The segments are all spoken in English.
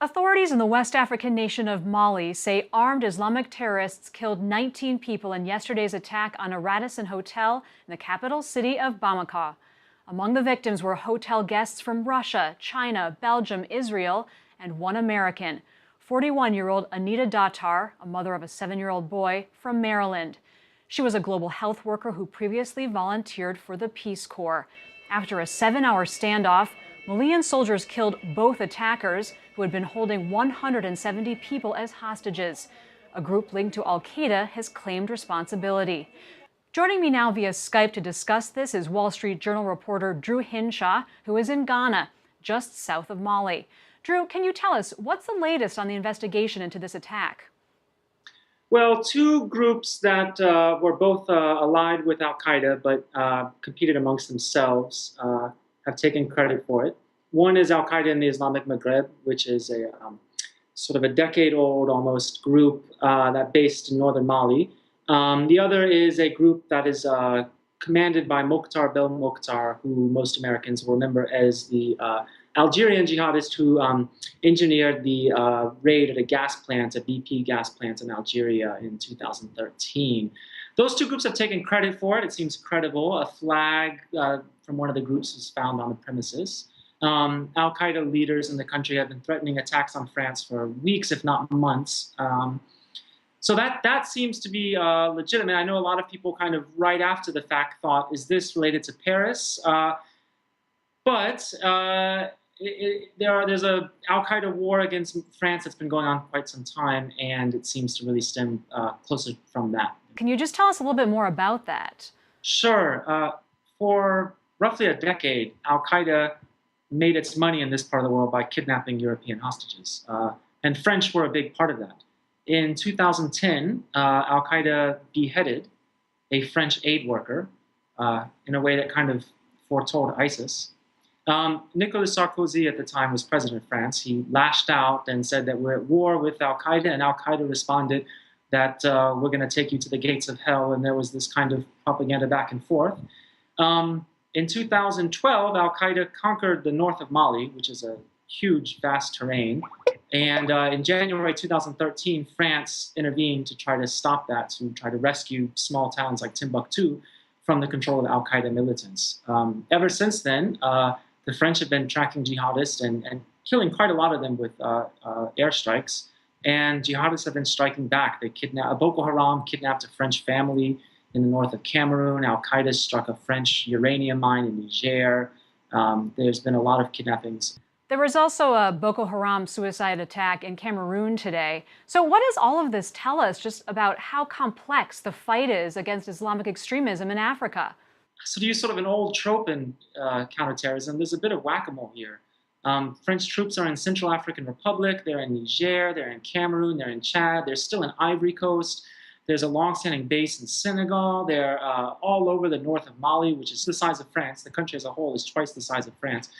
Authorities in the West African nation of Mali say armed Islamic terrorists killed 19 people in yesterday's attack on a Radisson hotel in the capital city of Bamako. Among the victims were hotel guests from Russia, China, Belgium, Israel, and one American, 41-year-old Anita Datar, a mother of a 7-year-old boy, from Maryland. She was a global health worker who previously volunteered for the Peace Corps. After a 7-hour standoff, Malian soldiers killed both attackers, who had been holding 170 people as hostages. A group linked to al-Qaeda has claimed responsibility. Joining me now via Skype to discuss this is Wall Street Journal reporter Drew Hinshaw, who is in Ghana, just south of Mali. Drew, can you tell us what's the latest on the investigation into this attack? Well, two groups that were both allied with al-Qaeda but competed amongst themselves have taken credit for it. One is al-Qaeda in the Islamic Maghreb, which is a sort of a decade-old almost group that based in northern Mali. The other is a group that is commanded by Mokhtar Belmokhtar, who most Americans will remember as the Algerian jihadist who engineered the raid at a gas plant, a BP gas plant in Algeria in 2013. Those two groups have taken credit for it. It seems credible. A flag from one of the groups was found on the premises. Al-Qaeda leaders in the country have been threatening attacks on France for weeks, if not months. So that seems to be legitimate. I know a lot of people kind of right after the fact thought, is this related to Paris? But there's a Al-Qaeda war against France that's been going on quite some time, and it seems to really stem closer from that. Can you just tell us a little bit more about that? Sure. For roughly a decade, Al-Qaeda made its money in this part of the world by kidnapping European hostages. And French were a big part of that. In 2010, Al-Qaeda beheaded a French aid worker in a way that kind of foretold ISIS. Nicolas Sarkozy at the time was president of France. He lashed out and said that we're at war with Al-Qaeda, and Al-Qaeda responded that we're going to take you to the gates of hell, and there was this kind of propaganda back and forth. In 2012, Al-Qaeda conquered the north of Mali, which is a huge, vast terrain. And in January 2013, France intervened to try to stop that, to try to rescue small towns like Timbuktu from the control of Al-Qaeda militants. Ever since then, the French have been tracking jihadists and killing quite a lot of them with airstrikes. And jihadists have been striking back. They Boko Haram kidnapped a French family in the north of Cameroon. Al-Qaeda struck a French uranium mine in Niger. There's been a lot of kidnappings. There was also a Boko Haram suicide attack in Cameroon today. So what does all of this tell us just about how complex the fight is against Islamic extremism in Africa? So to use sort of an old trope in counterterrorism, there's a bit of whack-a-mole here. French troops are in Central African Republic, they're in Niger, they're in Cameroon, they're in Chad, they're still in Ivory Coast. There's a long-standing base in Senegal. They're all over the north of Mali, which is the size of France. The country as a whole is twice the size of France.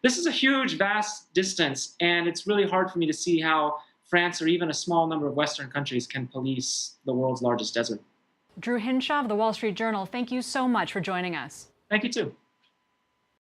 This is a huge, vast distance, and it's really hard for me to see how France or even a small number of Western countries can police the world's largest desert. Drew Hinshaw of the Wall Street Journal, thank you so much for joining us. Thank you, too.